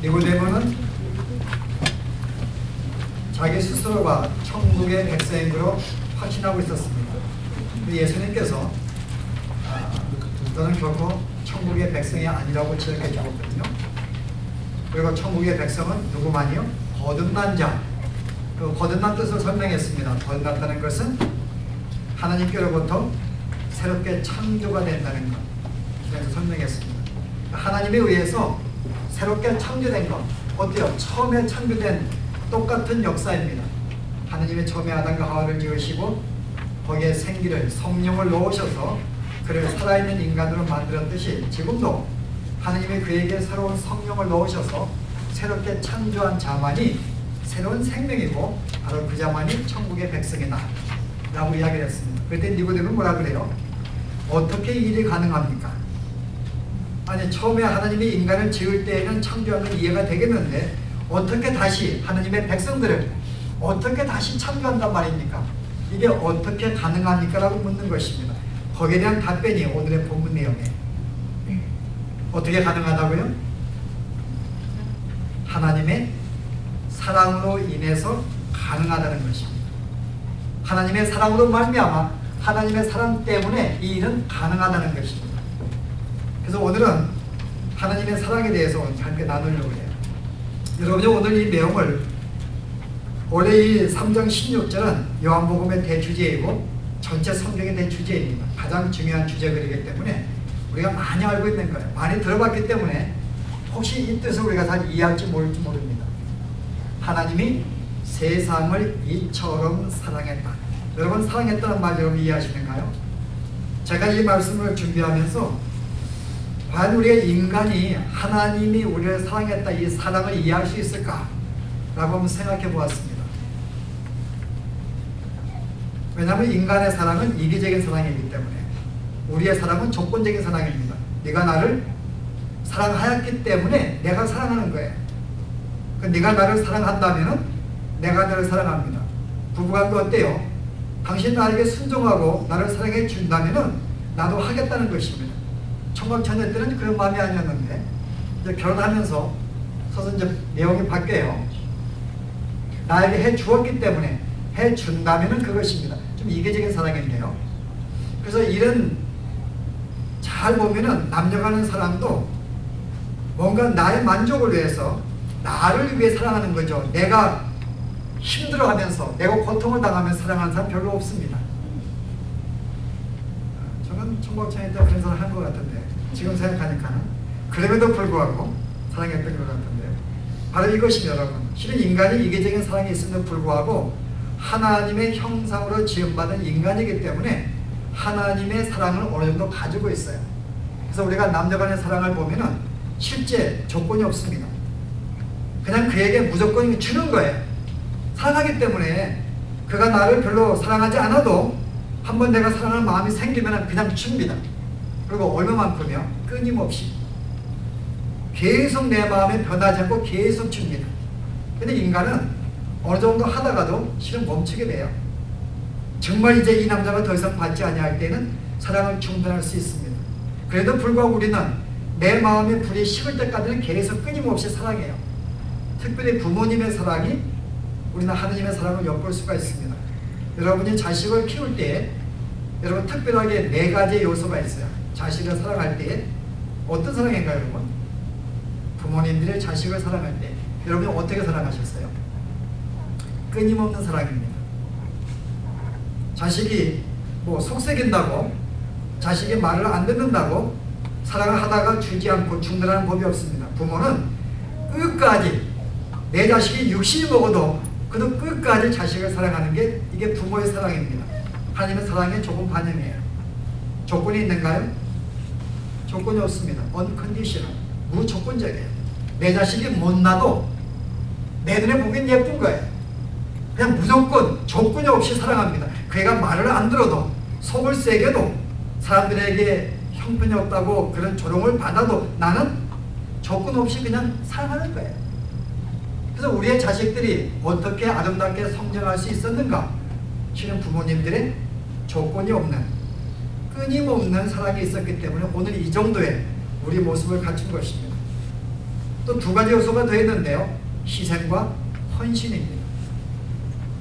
니고데모는 자기 스스로가 천국의 백성인 것으로 확신하고 있었습니다. 예수님께서 너는 결코 천국의 백성이 아니라고 지적해 주었거든요. 그리고 천국의 백성은 누구만이요? 거듭난 자. 그 거듭난 뜻을 설명했습니다. 거듭났다는 것은 하나님께로부터 새롭게 창조가 된다는 것. 그래서 설명했습니다. 하나님에 의해서 새롭게 창조된 것. 어때요? 처음에 창조된 똑같은 역사입니다. 하나님이 처음에 아담과 하와를 지으시고 거기에 생기를, 성령을 넣으셔서 그를 살아있는 인간으로 만들었듯이 지금도 하나님이 그에게 새로운 성령을 넣으셔서 새롭게 창조한 자만이 새로운 생명이고 바로 그 자만이 천국의 백성이다 라고 이야기를 했습니다. 그때 니고데모는 뭐라 그래요? 어떻게 이 일이 가능합니까? 아니 처음에 하나님이 인간을 지을 때에는 창조한 건 이해가 되겠는데 어떻게 다시 하나님의 백성들을 어떻게 다시 창조한단 말입니까? 이게 어떻게 가능합니까? 라고 묻는 것입니다. 거기에 대한 답변이 오늘의 본문 내용이에요. 어떻게 가능하다고요? 하나님의 사랑으로 인해서 가능하다는 것입니다. 하나님의 사랑으로 말미암아 하나님의 사랑 때문에 이 일은 가능하다는 것입니다. 그래서 오늘은 하나님의 사랑에 대해서 함께 나누려고 해요. 여러분이 오늘 이 내용을 원래 이 3장 16절은 요한복음의 대주제이고 전체 성경의 대주제입니다. 가장 중요한 주제글이기 때문에 우리가 많이 알고 있는 거예요. 많이 들어봤기 때문에 혹시 이 뜻을 우리가 잘 이해할지 모를지 모릅니다. 하나님이 세상을 이처럼 사랑했다. 여러분 사랑했다는 말 여러분 이해하시는가요? 제가 이 말씀을 준비하면서 과연 우리의 인간이 하나님이 우리를 사랑했다 이 사랑을 이해할 수 있을까? 라고 한번 생각해 보았습니다. 왜냐하면 인간의 사랑은 이기적인 사랑이기 때문에 우리의 사랑은 조건적인 사랑입니다. 네가 나를 사랑하였기 때문에 내가 사랑하는 거예요. 네가 나를 사랑한다면 내가 너를 사랑합니다. 부부간도 어때요? 당신 나에게 순종하고 나를 사랑해 준다면 나도 하겠다는 것입니다. 청각처녀 때는 그런 마음이 아니었는데 이제 결혼하면서 서서 이제 내용이 바뀌어요. 나에게 해 주었기 때문에 해 준다면 그것입니다. 좀 이기적인 사랑인데요. 그래서 이런 잘 보면은 남녀간의 사랑도 뭔가 나의 만족을 위해서 나를 위해 사랑하는 거죠. 내가 힘들어하면서 내가 고통을 당하면서 사랑하는 사람 별로 없습니다. 저는 청각창에 때 그런 사랑 한 것 같은데 지금 생각하니까는 그럼에도 불구하고 사랑했던 것 같은데 바로 이것입니다. 여러분 실은 인간이 이기적인 사랑이 있음에도 불구하고 하나님의 형상으로 지음받은 인간이기 때문에 하나님의 사랑을 어느 정도 가지고 있어요. 그래서 우리가 남녀간의 사랑을 보면은 실제 조건이 없습니다. 그냥 그에게 무조건 주는 거예요. 사랑하기 때문에 그가 나를 별로 사랑하지 않아도 한번 내가 사랑하는 마음이 생기면 그냥 줍니다. 그리고 얼마만큼이요? 끊임없이 계속 내 마음에 변하지 않고 계속 줍니다. 근데 인간은 어느 정도 하다가도 실은 멈추게 돼요. 정말 이제 이 남자가 더 이상 받지 아니할 때는 사랑을 중단할 수 있습니다. 그래도 불구하고 우리는 내 마음의 불이 식을 때까지는 계속 끊임없이 사랑해요. 특별히 부모님의 사랑이 우리는 하나님의 사랑을 엿볼 수가 있습니다. 여러분이 자식을 키울 때 여러분 특별하게 4가지 요소가 있어요. 자식을 사랑할 때 어떤 사랑인가요, 여러분? 부모님들의 자식을 사랑할 때 여러분이 어떻게 사랑하셨어요? 끊임없는 사랑입니다. 자식이 뭐 속썩인다고 자식이 말을 안 듣는다고 사랑을 하다가 주지 않고 중단하는 법이 없습니다. 부모는 끝까지 내 자식이 60이 먹어도 그도 끝까지 자식을 사랑하는 게 이게 부모의 사랑입니다. 하나님의 사랑의 조건 반영이에요. 조건이 있는가요? 조건이 없습니다. unconditional, 무조건적이에요. 내 자식이 못나도 내 눈에 보기엔 예쁜 거예요. 그냥 무조건 조건이 없이 사랑합니다. 그 애가 말을 안 들어도 속을 세게도 사람들에게 형편이 없다고 그런 조롱을 받아도 나는 조건 없이 그냥 사랑하는 거예요. 그래서 우리의 자식들이 어떻게 아름답게 성장할 수 있었는가? 실은 부모님들의 조건이 없는 끊임없는 사랑이 있었기 때문에 오늘 이 정도의 우리 모습을 갖춘 것입니다. 또 두 가지 요소가 더 있는데요. 희생과 헌신입니다.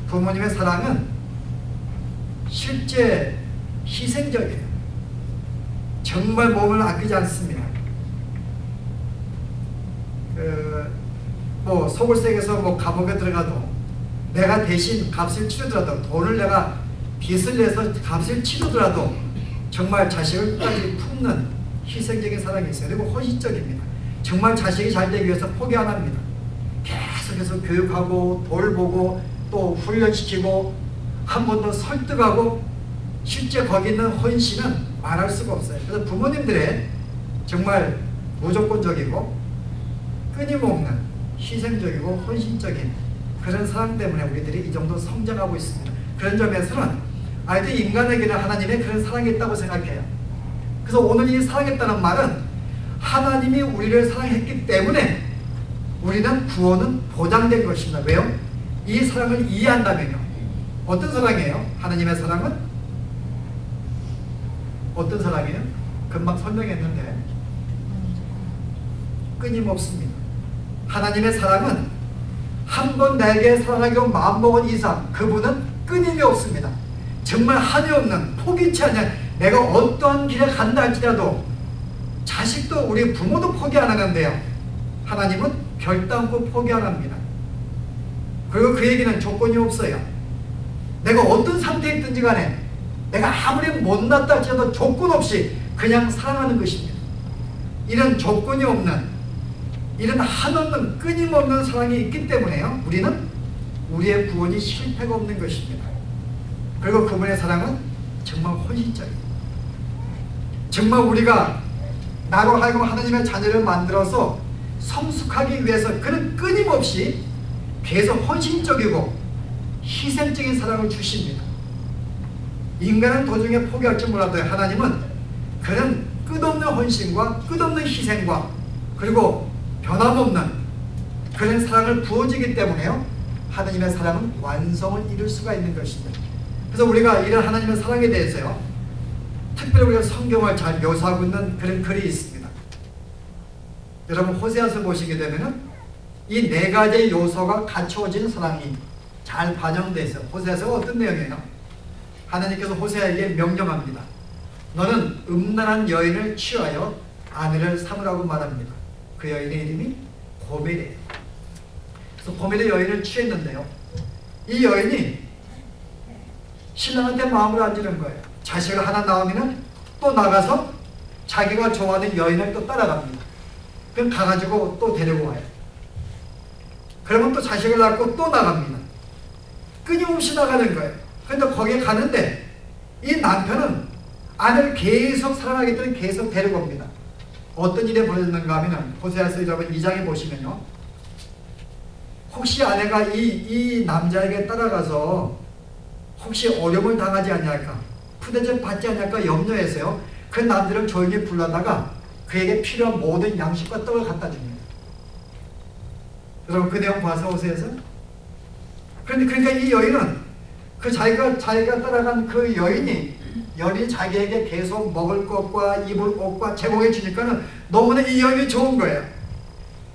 부모님의 사랑은 실제 희생적이에요. 정말 몸을 아끼지 않습니다. 뭐 서울세계에서 뭐 감옥에 들어가도 내가 대신 값을 치르더라도, 돈을 내가 빚을 내서 값을 치르더라도 정말 자식을 끝까지 품는 희생적인 사랑이 있어요. 그리고 헌신적입니다. 정말 자식이 잘 되기 위해서 포기 안 합니다. 계속해서 교육하고 돌보고 또 훈련시키고 한 번 더 설득하고, 실제 거기 있는 헌신은 말할 수가 없어요. 그래서 부모님들의 정말 무조건적이고 끊임없는 희생적이고 헌신적인 그런 사랑 때문에 우리들이 이 정도 성장하고 있습니다. 그런 점에서는 아이들 인간에게는 하나님의 그런 사랑이 있다고 생각해요. 그래서 오늘 이 사랑했다는 말은 하나님이 우리를 사랑했기 때문에 우리는 구원은 보장된 것입니다. 왜요? 이 사랑을 이해한다면요. 어떤 사랑이에요? 하나님의 사랑은 어떤 사랑이에요? 금방 설명했는데 끊임없습니다. 하나님의 사랑은 한 번 내게 사랑하기로 마음먹은 이상 그분은 끊임이 없습니다. 정말 한이 없는, 포기치 않는, 내가 어떠한 길에 간다 할지라도 자식도 우리 부모도 포기 안 하는데요. 하나님은 결단코 포기 안 합니다. 그리고 그에게는 조건이 없어요. 내가 어떤 상태에 있든지 간에 내가 아무리 못났다 할지라도 조건 없이 그냥 사랑하는 것입니다. 이런 조건이 없는, 이런 한없는 끊임없는 사랑이 있기 때문에요. 우리는 우리의 구원이 실패가 없는 것입니다. 그리고 그분의 사랑은 정말 헌신적입니다. 정말 우리가 나로 하여금 하나님의 자녀를 만들어서 성숙하기 위해서 그는 끊임없이 계속 헌신적이고 희생적인 사랑을 주십니다. 인간은 도중에 포기할지 몰라도 하나님은 그는 끝없는 헌신과 끝없는 희생과 그리고 변함없는 그런 사랑을 부어주기 때문에요. 하나님의 사랑은 완성을 이룰 수가 있는 것입니다. 그래서 우리가 이런 하나님의 사랑에 대해서요, 특별히 우리가 성경을 잘 묘사하고 있는 그런 글이 있습니다. 여러분 호세아서 보시게 되면은 이 네 가지 요소가 갖추어진 사랑이 잘 반영되어 있어요. 호세아서가 어떤 내용이에요? 하나님께서 호세아에게 명령합니다. 너는 음란한 여인을 취하여 아내를 삼으라고 말합니다. 그 여인의 이름이 고멜이에요. 그래서 고멜의 여인을 취했는데요, 이 여인이 신랑한테 마음을 안 주는 거예요. 자식을 하나 낳으면 또 나가서 자기가 좋아하는 여인을 또 따라갑니다. 그럼 가가지고 또 데리고 와요. 그러면 또 자식을 낳고 또 나갑니다. 끊임없이 나가는 거예요. 그런데 거기에 가는데 이 남편은 아내를 계속 사랑하기 때문에 계속 데리고 옵니다. 어떤 일이 벌어졌는가 하면 호세아서 여러분 2장에 보시면요, 혹시 아내가 이 남자에게 따라가서 혹시 어려움을 당하지 않을까, 푸대접 받지 않을까 염려해서요, 그 남자를 조용히 불러다가 그에게 필요한 모든 양식과 떡을 갖다 줍니다. 여러분 그 내용 봐서 호세아서. 그러니까 이 여인은 그 자기가 따라간 그 여인이 자기에게 계속 먹을 것과 입을 옷과 제공해 주니까는 너무나 이 여인이 좋은 거예요.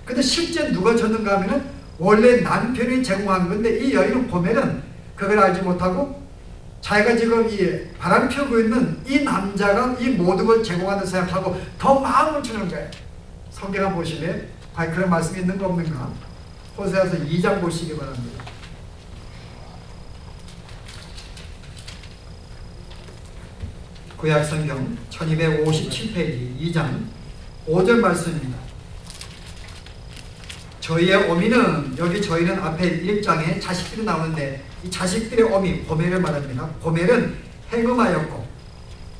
근데 실제 누가 줬는가 하면은 원래 남편이 제공한 건데 이 여인은 보면은 그걸 알지 못하고 자기가 지금 이 바람 피우고 있는 이 남자가 이 모든 걸 제공한다고 생각하고 더 마음을 주는 거예요. 성경 보시면 과연 그런 말씀이 있는가 없는가? 호세아서 2장 보시기 바랍니다. 구약성경 1257페이지 2장 5절 말씀입니다. 저희의 어미는, 여기 저희는 앞에 1장에 자식들이 나오는데 이 자식들의 어미 고멜을 말합니다. 고멜은 행음하였고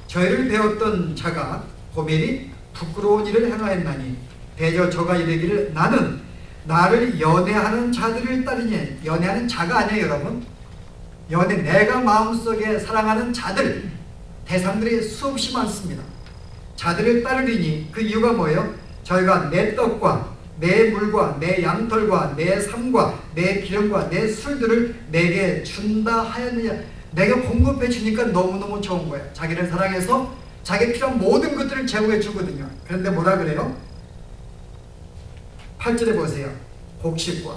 저희를 배웠던 자가 고멜이 부끄러운 일을 행하였나니 대저 저가 이르기를 나는 나를 연애하는 자들을 따르니, 연애하는 자가 아니에요 여러분. 내가 마음속에 사랑하는 자들, 대상들이 수없이 많습니다. 자들을 따르리니 그 이유가 뭐예요? 저희가 내 떡과 내 물과 내 양털과 내 삶과 내 기름과 내 술들을 내게 준다 하였느냐. 내가 공급해 주니까 너무너무 좋은 거예요. 자기를 사랑해서 자기 필요한 모든 것들을 제공해 주거든요. 그런데 뭐라 그래요? 8절에 보세요. 곡식과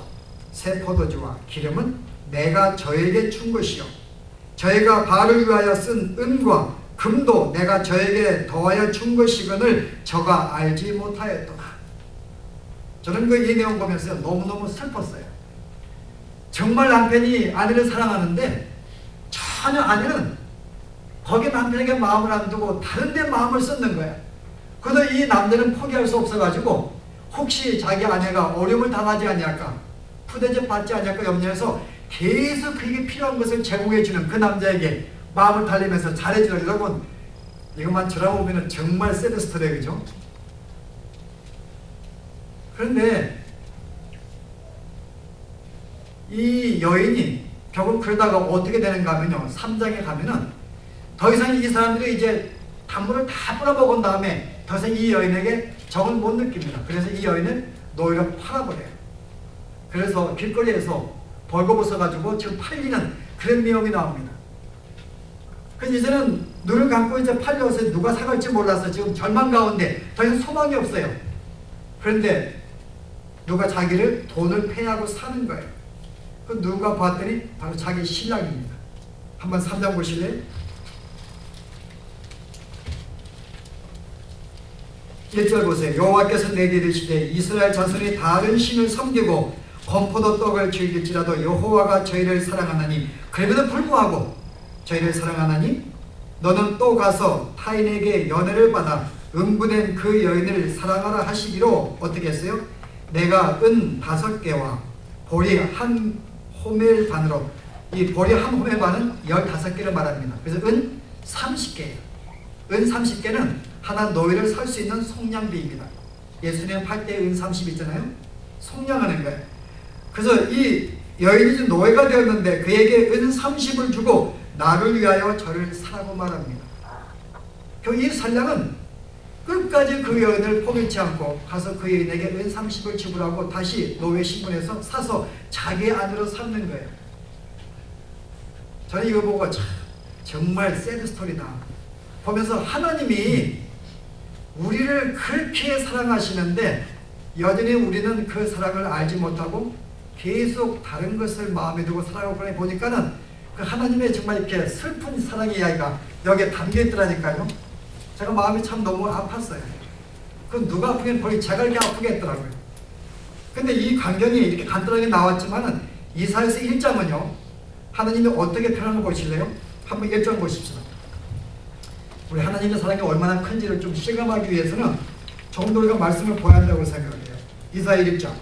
새 포도주와 기름은 내가 저에게 준 것이요 저희가 바알을 위하여 쓴 은과 금도 내가 저에게 더하여 준 것이거늘 저가 알지 못하였도다. 저는 이 내용 보면서 너무너무 슬펐어요. 정말 남편이 아내를 사랑하는데 전혀 아내는 거기 남편에게 마음을 안 두고 다른 데 마음을 쏟는 거예요. 그래서 이 남자는 포기할 수 없어가지고 혹시 자기 아내가 어려움을 당하지 않을까, 푸대접 받지 않을까 염려해서 계속 그에게 필요한 것을 제공해주는 그 남자에게 마음을 달리면서 잘해주는. 여러분 이것만 들어보면 정말 새드 스토리예요, 그죠? 그런데 이 여인이 결국 그러다가 어떻게 되는가 하면요, 3장에 가면은 더 이상 이 사람들이 이제 단물을 다 뿌려먹은 다음에 더 이상 이 여인에게 정을 못 느낍니다. 그래서 이 여인을 노예로 팔아버려요. 그래서 길거리에서 벌거벗어가지고 지금 팔리는 그런 내용이 나옵니다. 그래서 이제는 눈을 감고 이제 팔려서 누가 사갈지 몰라서 지금 절망 가운데 더 이상 소망이 없어요. 그런데 누가 자기를 돈을 패하고 사는 거예요. 그 누가 봤더니 바로 자기 신랑입니다. 한번 3장 보실래요? 1절 보세요. 여호와께서 내게 이르시되 이스라엘 자손이 다른 신을 섬기고 건포도 떡을 즐길지라도 여호와가 저희를 사랑하나니 그럼에도 불구하고 저희를 사랑하나니 너는 또 가서 타인에게 연애를 받아 음부된 그 여인을 사랑하라 하시기로 어떻게 했어요? 내가 은 5개와 보리 한 호멜 반으로, 이 보리 한 호멜 반은 15개를 말합니다. 그래서 은 30개예요. 은 30개는 하나 노예를 살 수 있는 속량비입니다. 예수님 팔 때 은 30 있잖아요. 속량하는 거예요. 그래서 이 여인이 노예가 되었는데 그에게 은 30을 주고 나를 위하여 저를 사라고 말합니다. 이 선량은 끝까지 그 여인을 포기치 않고 가서 그 여인에게 은 30을 지불하고 다시 노예 신분에서 사서 자기의 아내로 삼는 거예요. 저는 이거 보고 정말 새드 스토리다 보면서 하나님이 우리를 그렇게 사랑하시는데 여전히 우리는 그 사랑을 알지 못하고 계속 다른 것을 마음에 두고 살아가고 보니까는 그 하나님의 정말 이렇게 슬픈 사랑의 이야기가 여기에 담겨 있더라니까요. 제가 마음이 참 너무 아팠어요. 그 누가 아프긴 거의 제가 이렇게 아프게 했더라고요. 근데 이 광경이 이렇게 간단하게 나왔지만은 이사야서 1장은요 하나님이 어떻게 표현하는 거 보실래요? 한번 1장 보십시다. 우리 하나님의 사랑이 얼마나 큰지를 좀 실감하기 위해서는 정도 우리가 말씀을 보아야 한다고 생각해요. 이사야 1장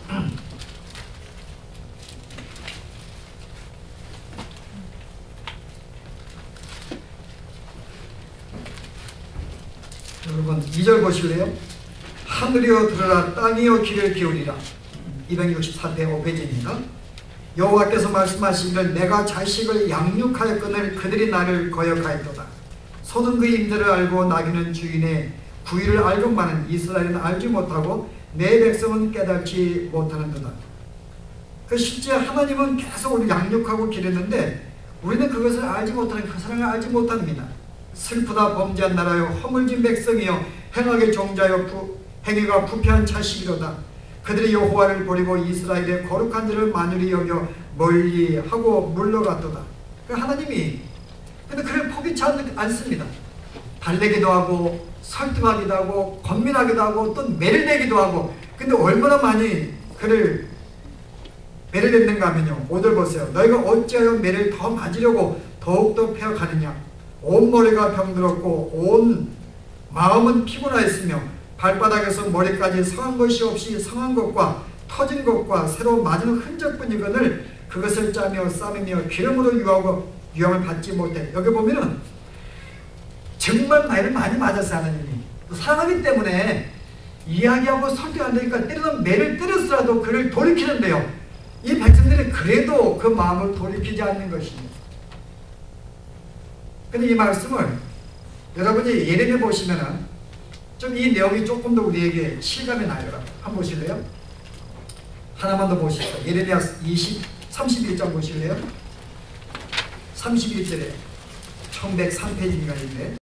여러분 2절 보실래요? 하늘이여 들으라 땅이여 귀를 기울이라. 264대 5페이지입니다. 여호와께서 말씀하시기를 내가 자식을 양육하였거늘 그들이 나를 거역하였도다. 소는 그 임대를 알고 나귀는 주인의 구의를 알건만은 이스라엘은 알지 못하고 내 백성은 깨닫지 못하는도다. 그 실제 하나님은 계속 우리를 양육하고 기르는데 우리는 그것을 알지 못하는, 그 사랑을 알지 못합니다. 슬프다 범죄한 나라여 허물진 백성이여 행악의 종자여 행위가 부패한 자식이로다. 그들이 여호와를 버리고 이스라엘의 거룩한 자를 만유리 여겨 멀리하고 물러갔도다. 하나님이 근데 그를 포기치 않습니다. 달래기도 하고 설득하기도 하고 권면하기도 하고 또 매를 내기도 하고. 근데 얼마나 많이 그를 매를 냈는가 하면요 5절 보세요. 너희가 어찌하여 매를 더 맞으려고 더욱더 패어가느냐. 온 머리가 병들었고 온 마음은 피곤하였으며 발바닥에서 머리까지 상한 것이 없이 상한 것과 터진 것과 새로 맞은 흔적뿐이거늘 그것을 짜며 싸매며 기름으로 유황을 받지 못해. 여기 보면은 정말 매를 많이 맞았어요. 하나님이 사랑하기 때문에 이야기하고 설득 안 되니까 때리던 매를 때렸어라도 그를 돌이키는데요 이 백성들이 그래도 그 마음을 돌이키지 않는 것입니다. 근데 이 말씀을 여러분이 예레미야 보시면은 좀 이 내용이 조금 더 우리에게 실감이 나요. 여러분 한번 보실래요? 하나만 더 보시죠. 예레미야 31장 보실래요? 31절에 1103페이지인가 있는데